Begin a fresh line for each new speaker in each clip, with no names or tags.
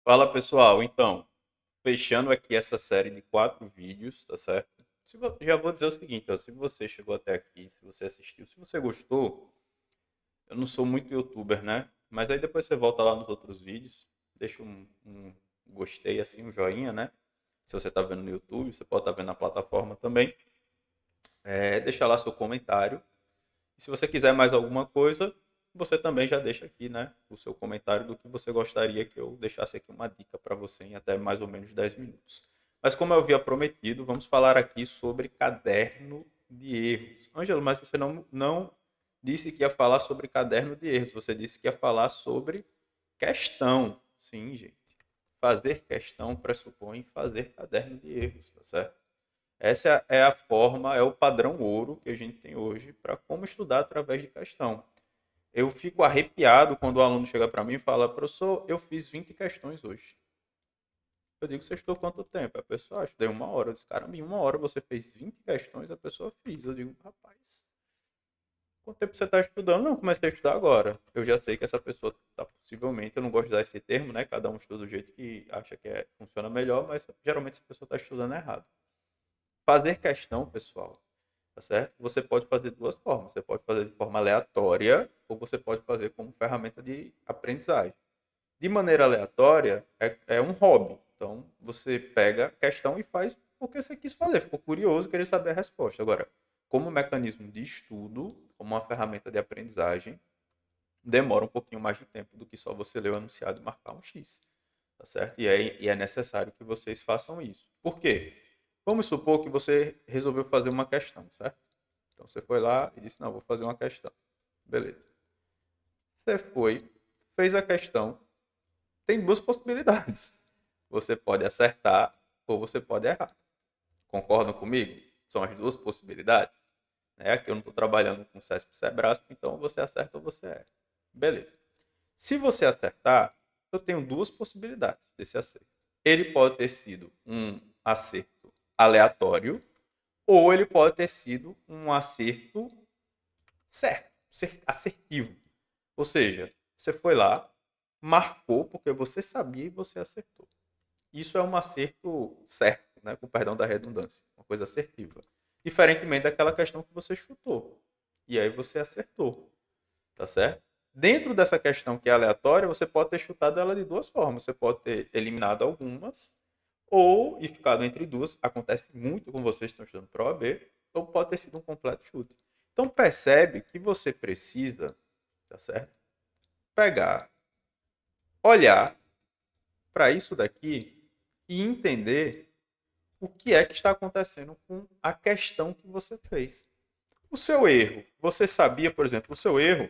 Fala pessoal, então, fechando aqui essa série de 4 vídeos, tá certo? Já vou dizer o seguinte, ó, se você chegou até aqui, se você assistiu, se você gostou, eu não sou muito youtuber, né? Mas aí depois você volta lá nos outros vídeos, deixa um gostei, assim, um joinha, né? Se você tá vendo no YouTube, você pode estar vendo na plataforma também. Deixa lá seu comentário. E se você quiser mais alguma coisa, você também já deixa aqui, né, o seu comentário do que você gostaria que eu deixasse aqui uma dica para você em até mais ou menos 10 minutos. Mas como eu havia prometido, vamos falar aqui sobre caderno de erros. Ângelo, mas você não disse que ia falar sobre caderno de erros, você disse que ia falar sobre questão. Sim, gente. Fazer questão pressupõe fazer caderno de erros, tá certo? Essa é a forma, é o padrão ouro que a gente tem hoje para como estudar através de questão. Eu fico arrepiado quando o aluno chega para mim e fala, professor, eu fiz 20 questões hoje. Eu digo, você estudou quanto tempo? A pessoa, estudei 1 hora. Eu disse, caramba, em 1 hora você fez 20 questões? A pessoa fez. Eu digo, rapaz, quanto tempo você está estudando? Não, comecei a estudar agora. Eu já sei que essa pessoa está possivelmente, eu não gosto de usar esse termo, né? Cada um estuda do jeito que acha que funciona melhor, mas geralmente essa pessoa está estudando errado. Fazer questão, pessoal, tá certo? Você pode fazer de duas formas. Você pode fazer de forma aleatória ou você pode fazer como ferramenta de aprendizagem. De maneira aleatória, é um hobby. Então, você pega a questão e faz porque você quis fazer. Ficou curioso, querer saber a resposta. Agora, como mecanismo de estudo, como uma ferramenta de aprendizagem, demora um pouquinho mais de tempo do que só você ler o anunciado e marcar um X. Tá certo? E é necessário que vocês façam isso. Por quê? Vamos supor que você resolveu fazer uma questão, certo? Então você foi lá e disse, não, vou fazer uma questão. Beleza. Você foi, fez a questão, tem duas possibilidades. Você pode acertar ou você pode errar. Concordam comigo? São as duas possibilidades. Aqui eu não estou trabalhando com CESP e Sebrasp, então você acerta ou você erra. Beleza. Se você acertar, eu tenho duas possibilidades desse acerto. Ele pode ter sido um acerto aleatório ou ele pode ter sido um acerto certo, assertivo. Ou seja, você foi lá, marcou porque você sabia e você acertou. Isso é um acerto certo, né? Com perdão da redundância, uma coisa assertiva. Diferentemente daquela questão que você chutou. E aí você acertou, tá certo? Dentro dessa questão que é aleatória, você pode ter chutado ela de duas formas. Você pode ter eliminado algumas ou e ficado entre duas. Acontece muito com vocês que estão estudando para a OAB, ou pode ter sido um completo chute. Então percebe que você precisa, tá certo? Pegar, olhar para isso daqui e entender o que é que está acontecendo com a questão que você fez. O seu erro, você sabia, por exemplo, o seu erro,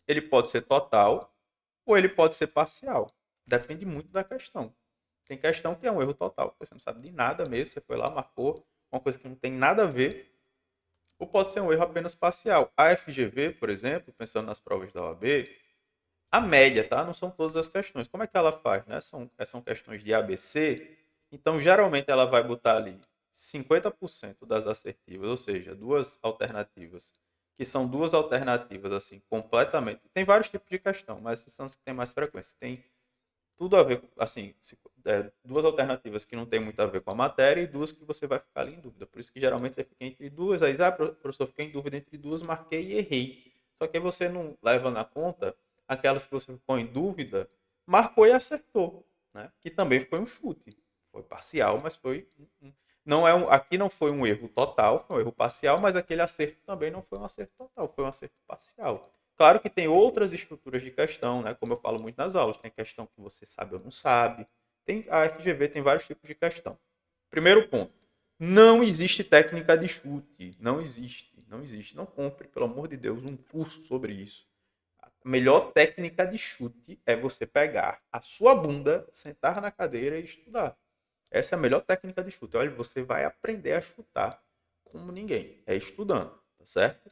ele pode ser total ou ele pode ser parcial. Depende muito da questão. Tem questão que é um erro total, porque você não sabe de nada mesmo, você foi lá, marcou uma coisa que não tem nada a ver, ou pode ser um erro apenas parcial. A FGV, por exemplo, pensando nas provas da OAB, a média, tá? Não são todas as questões. Como é que ela faz, né? São questões de ABC, então geralmente ela vai botar ali 50% das assertivas, ou seja, duas alternativas, que são duas alternativas assim, completamente. Tem vários tipos de questão, mas esses são os que têm mais frequência. Tem tudo a ver, assim, duas alternativas que não tem muito a ver com a matéria e duas que você vai ficar ali em dúvida. Por isso que geralmente você fica entre duas, aí, professor, fiquei em dúvida entre duas, marquei e errei. Só que aí você não leva na conta aquelas que você ficou em dúvida, marcou e acertou, né? Que também foi um chute. Foi parcial, mas foi não é aqui não foi um erro total, foi um erro parcial, mas aquele acerto também não foi um acerto total, foi um acerto parcial. Claro que tem outras estruturas de questão, né? Como eu falo muito nas aulas, tem questão que você sabe ou não sabe. A FGV tem vários tipos de questão. Primeiro ponto, não existe técnica de chute, não existe, não existe. Não compre, pelo amor de Deus, um curso sobre isso. A melhor técnica de chute é você pegar a sua bunda, sentar na cadeira e estudar. Essa é a melhor técnica de chute. Olha, você vai aprender a chutar como ninguém, é estudando, tá certo?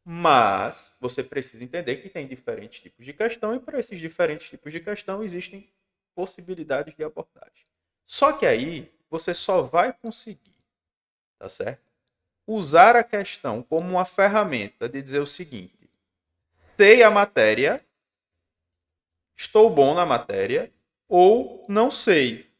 Mas você precisa entender que tem diferentes tipos de questão e para esses diferentes tipos de questão existem possibilidades de abordagem. Só que aí você só vai conseguir, tá certo? usar a questão como uma ferramenta de dizer o seguinte: sei a matéria, estou bom na matéria, ou não sei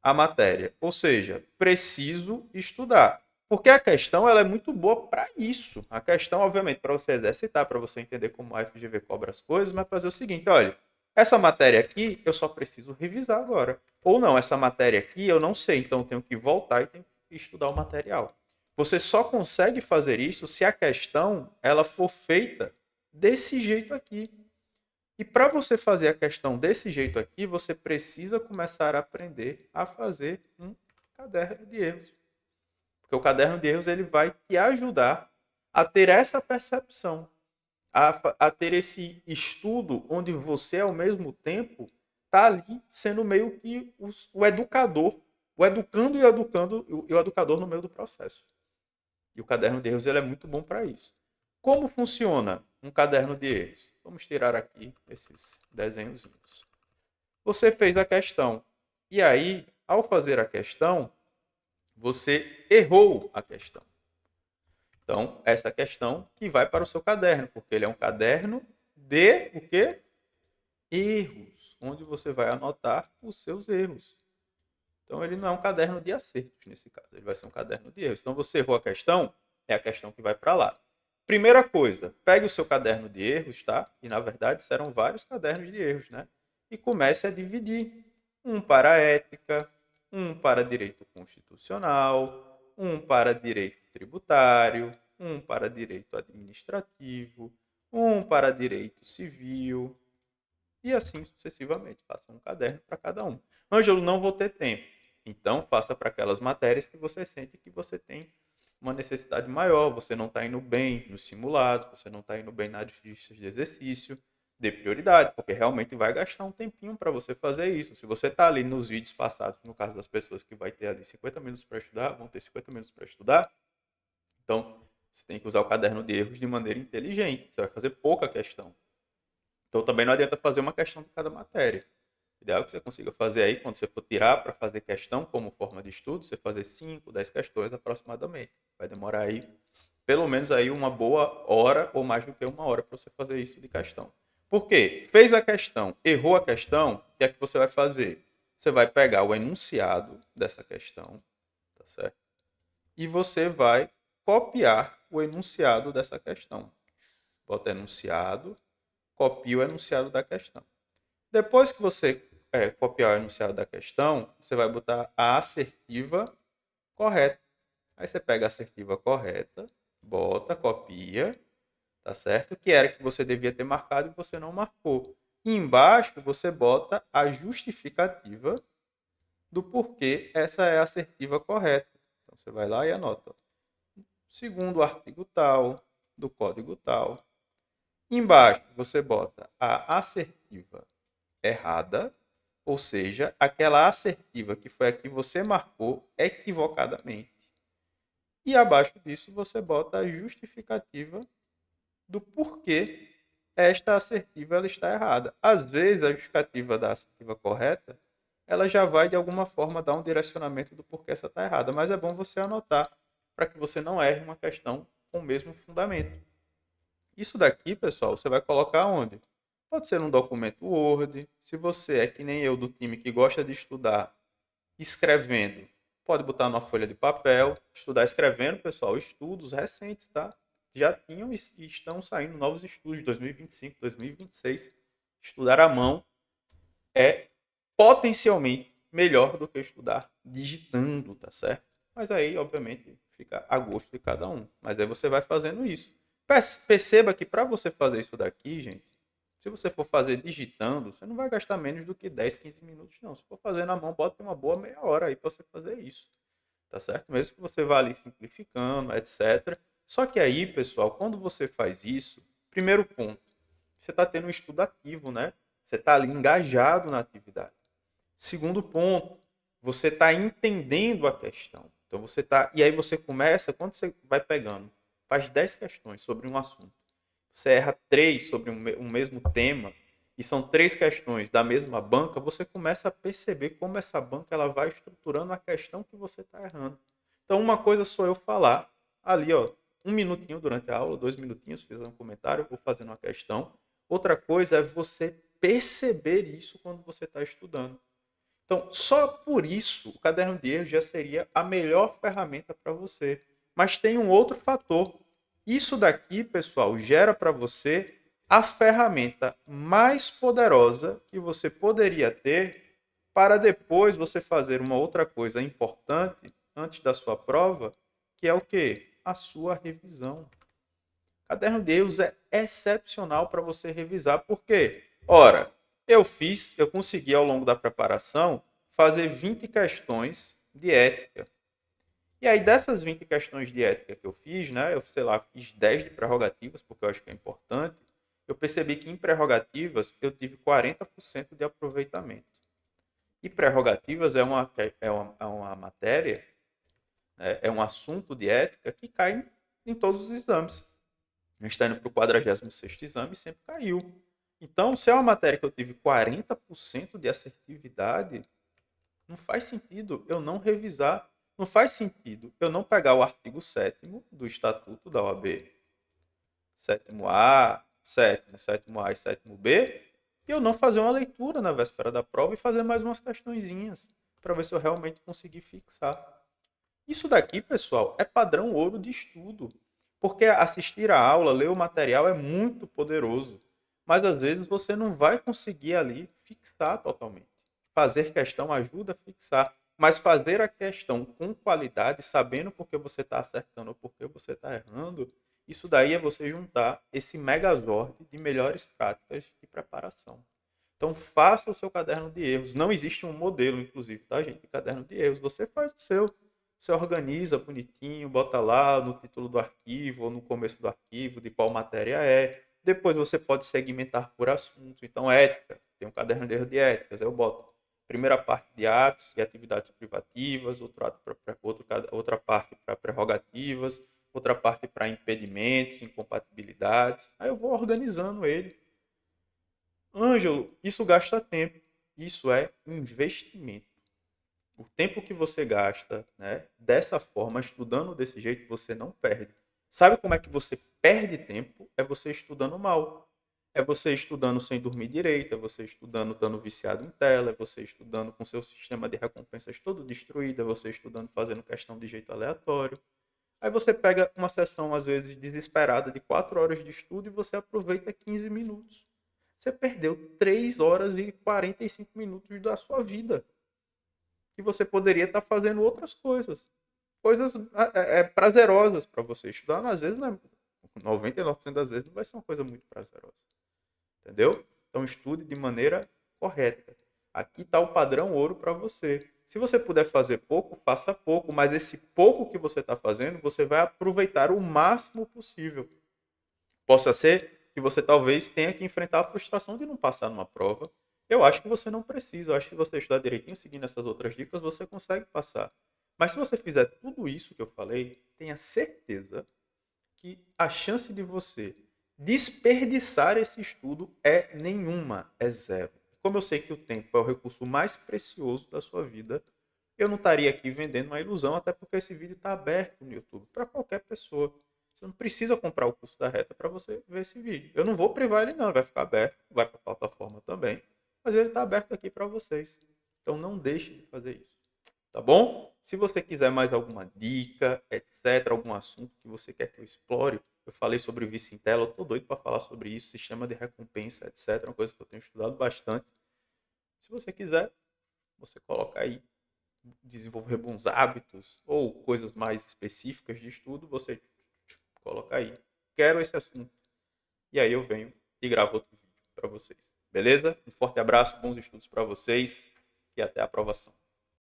a matéria. Ou seja, preciso estudar. Porque a questão ela é muito boa para isso. A questão, obviamente, para você exercitar, para você entender como a FGV cobra as coisas, mas fazer o seguinte: olha, essa matéria aqui eu só preciso revisar agora. Ou não, essa matéria aqui eu não sei, então eu tenho que voltar e tenho que estudar o material. Você só consegue fazer isso se a questão ela for feita desse jeito aqui. E para você fazer a questão desse jeito aqui, você precisa começar a aprender a fazer um caderno de erros. Porque o caderno de erros ele vai te ajudar a ter essa percepção, a ter esse estudo onde você, ao mesmo tempo, está ali sendo meio que o educador, o educando e o educador no meio do processo. E o caderno de erros ele é muito bom para isso. Como funciona um caderno de erros? Vamos tirar aqui esses desenhozinhos. Você fez a questão. E aí, ao fazer a questão, você errou a questão. Então, essa questão que vai para o seu caderno, porque ele é um caderno de o quê? Erros, onde você vai anotar os seus erros. Então, ele não é um caderno de acertos nesse caso, ele vai ser um caderno de erros. Então, você errou a questão, é a questão que vai para lá. Primeira coisa, pegue o seu caderno de erros, tá? E, na verdade, serão vários cadernos de erros, né? E comece a dividir. Um para ética, um para direito constitucional, um para direito tributário, um para direito administrativo, um para direito civil, e assim sucessivamente. Faça um caderno para cada um. Ângelo, não vou ter tempo. Então, faça para aquelas matérias que você sente que você tem uma necessidade maior, você não está indo bem nos simulados, você não está indo bem nas listas de exercício, dê prioridade, porque realmente vai gastar um tempinho para você fazer isso. Se você está ali nos vídeos passados, no caso das pessoas que vai ter ali 50 minutos para estudar, vão ter 50 minutos para estudar, então você tem que usar o caderno de erros de maneira inteligente, você vai fazer pouca questão. Então também não adianta fazer uma questão de cada matéria. O ideal é que você consiga fazer aí, quando você for tirar para fazer questão como forma de estudo, você fazer 5, 10 questões aproximadamente. Vai demorar aí, pelo menos aí uma boa hora ou mais do que uma hora para você fazer isso de questão. Por quê? Fez a questão, errou a questão, o que é que você vai fazer? Você vai pegar o enunciado dessa questão, tá certo? E você vai copiar o enunciado dessa questão. Bota enunciado, copia o enunciado da questão. Depois que você copiar o enunciado da questão, você vai botar a assertiva correta. Aí você pega a assertiva correta, bota, copia, tá certo? Que era que você devia ter marcado e você não marcou. E embaixo você bota a justificativa do porquê essa é a assertiva correta. Então você vai lá e anota. Segundo o artigo tal, do código tal. Embaixo você bota a assertiva errada, ou seja, aquela assertiva que foi a que você marcou equivocadamente. E abaixo disso você bota a justificativa do porquê esta assertiva ela está errada. Às vezes a justificativa da assertiva correta, ela já vai de alguma forma dar um direcionamento do porquê essa está errada, mas é bom você anotar para que você não erre uma questão com o mesmo fundamento. Isso daqui, pessoal, você vai colocar onde? Pode ser um documento Word. Se você é que nem eu do time que gosta de estudar escrevendo, pode botar numa folha de papel. Estudar escrevendo, pessoal, estudos recentes, tá? Já tinham e estão saindo novos estudos de 2025, 2026. Estudar à mão é potencialmente melhor do que estudar digitando, tá certo? Mas aí, obviamente, fica a gosto de cada um. Mas aí você vai fazendo isso. Perceba que para você fazer isso daqui, gente, se você for fazer digitando, você não vai gastar menos do que 10, 15 minutos, não. Se for fazer na mão, bota uma boa meia hora aí para você fazer isso. Tá certo? Mesmo que você vá ali simplificando, etc. Só que aí, pessoal, quando você faz isso, primeiro ponto, você está tendo um estudo ativo, né? Você está ali engajado na atividade. Segundo ponto, você está entendendo a questão. Então você está. E aí você começa, quando você vai pegando, faz 10 questões sobre um assunto. Você erra 3 sobre um mesmo tema, e são 3 questões da mesma banca, você começa a perceber como essa banca ela vai estruturando a questão que você está errando. Então, uma coisa sou eu falar, ali, ó, 1 minutinho durante a aula, 2 minutinhos, fiz um comentário, vou fazendo uma questão. Outra coisa é você perceber isso quando você está estudando. Então, só por isso, o caderno de erros já seria a melhor ferramenta para você. Mas tem um outro fator. Isso daqui, pessoal, gera para você a ferramenta mais poderosa que você poderia ter para depois você fazer uma outra coisa importante antes da sua prova, que é o quê? A sua revisão. O caderno de erros é excepcional para você revisar. Por quê? Ora, eu consegui ao longo da preparação fazer 20 questões de ética. E aí dessas 20 questões de ética que eu fiz, né, eu sei lá, fiz 10 de prerrogativas, porque eu acho que é importante. Eu percebi que em prerrogativas eu tive 40% de aproveitamento. E prerrogativas é uma matéria, né, é um assunto de ética que cai em todos os exames. A gente está indo para o 46º exame e sempre caiu. Então, se é uma matéria que eu tive 40% de assertividade, não faz sentido eu não revisar. Não faz sentido eu não pegar o artigo 7º do Estatuto da OAB, 7º A, 7º A e 7º B, e eu não fazer uma leitura na véspera da prova e fazer mais umas questõezinhas para ver se eu realmente consegui fixar. Isso daqui, pessoal, é padrão ouro de estudo. Porque assistir a aula, ler o material é muito poderoso. Mas às vezes você não vai conseguir ali fixar totalmente. Fazer questão ajuda a fixar. Mas fazer a questão com qualidade, sabendo por que você está acertando ou por que você está errando, isso daí é você juntar esse megazord de melhores práticas de preparação. Então faça o seu caderno de erros. Não existe um modelo, inclusive, tá, gente? De caderno de erros. Você faz o seu. Você organiza bonitinho, bota lá no título do arquivo ou no começo do arquivo de qual matéria é. Depois você pode segmentar por assunto. Então, ética, tem um caderno de erros de éticas, eu boto primeira parte de atos e atividades privativas, outra parte para prerrogativas, outra parte para impedimentos, incompatibilidades. Aí eu vou organizando ele. Ângelo, isso gasta tempo. Isso é investimento. O tempo que você gasta, né, dessa forma, estudando desse jeito, você não perde. Sabe como é que você perde tempo? É você estudando mal. É você estudando sem dormir direito, é você estudando estando viciado em tela, é você estudando com seu sistema de recompensas todo destruído, é você estudando fazendo questão de jeito aleatório. Aí você pega uma sessão, às vezes, desesperada de 4 horas de estudo e você aproveita 15 minutos. Você perdeu 3 horas e 45 minutos da sua vida que você poderia estar fazendo outras coisas. Coisas prazerosas para você estudar. Às vezes, né, 99% das vezes, não vai ser uma coisa muito prazerosa. Entendeu? Então, estude de maneira correta. Aqui está o padrão ouro para você. Se você puder fazer pouco, faça pouco. Mas esse pouco que você está fazendo, você vai aproveitar o máximo possível. Possa ser que você talvez tenha que enfrentar a frustração de não passar numa prova. Eu acho que você não precisa. Eu acho que se você estudar direitinho, seguindo essas outras dicas, você consegue passar. Mas se você fizer tudo isso que eu falei, tenha certeza que a chance de você desperdiçar esse estudo é nenhuma, é zero. Como eu sei que o tempo é o recurso mais precioso da sua vida, eu não estaria aqui vendendo uma ilusão, até porque esse vídeo está aberto no YouTube para qualquer pessoa. Você não precisa comprar o curso da Reta para você ver esse vídeo. Eu não vou privar ele não, ele vai ficar aberto, vai para a plataforma também, mas ele está aberto aqui para vocês. Então não deixe de fazer isso. Tá bom? Se você quiser mais alguma dica, etc., algum assunto que você quer que eu explore, eu falei sobre vício em tela, eu tô doido para falar sobre isso, sistema de recompensa, etc., uma coisa que eu tenho estudado bastante. Se você quiser, você coloca aí desenvolver bons hábitos ou coisas mais específicas de estudo, você coloca aí. Quero esse assunto. E aí eu venho e gravo outro vídeo para vocês. Beleza? Um forte abraço, bons estudos para vocês e até a aprovação.